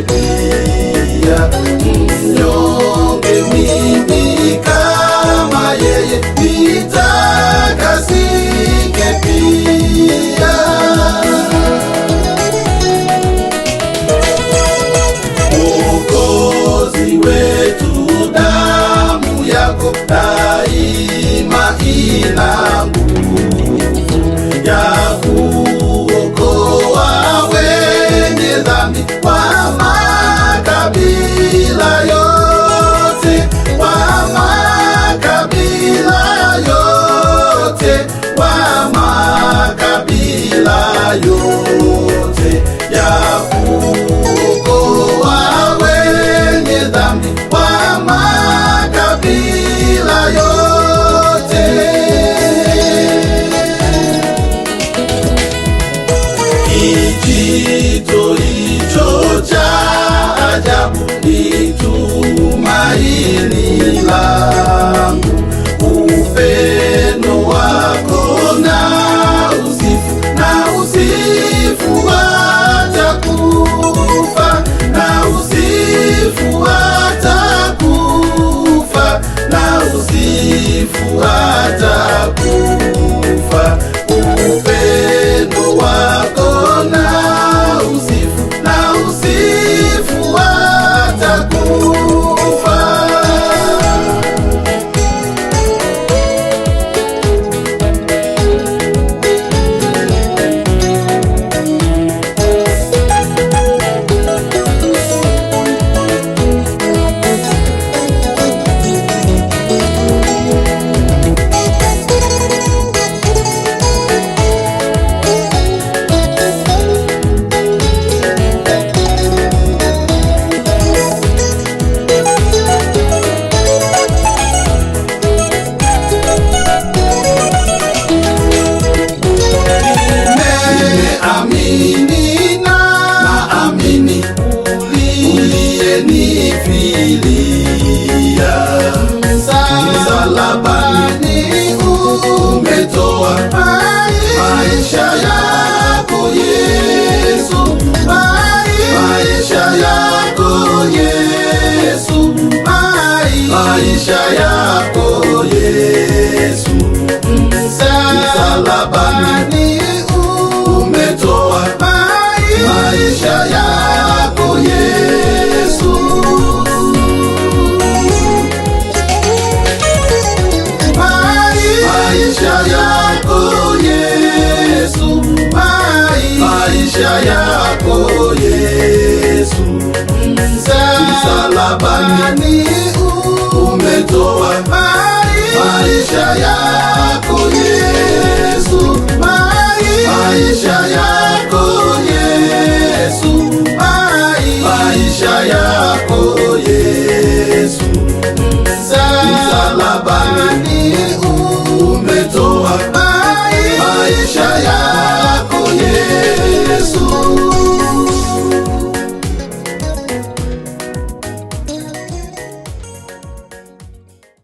pia. Mnyonge mimi kama yeye, nitakasike pia. Mwokozi wetu, damu yako daima ina nguvu ya kuokoa wenye dhambi wa makabila yote, wa makabila yote, wa makabila yote, ya kuokoa wenye dhambi wa makabila yote. Kijito hicho cha ajabu ni tumaini langu, upendo wako na usifu atakufa, na usifu atakufa, na usifu atakufa. Upendo wako na usifu atakufa. Naamini uliyenifilia, msalabani umetoa maisha yako Yesu, maisha yako Yesu, maisha yako Yesu. Msalabani umetoa maisha yako Yesu, maisha yako Yesu, maisha yako Yesu. Msalabani umetoa maisha yako Yesu, maisha yako Yesu, maisha yako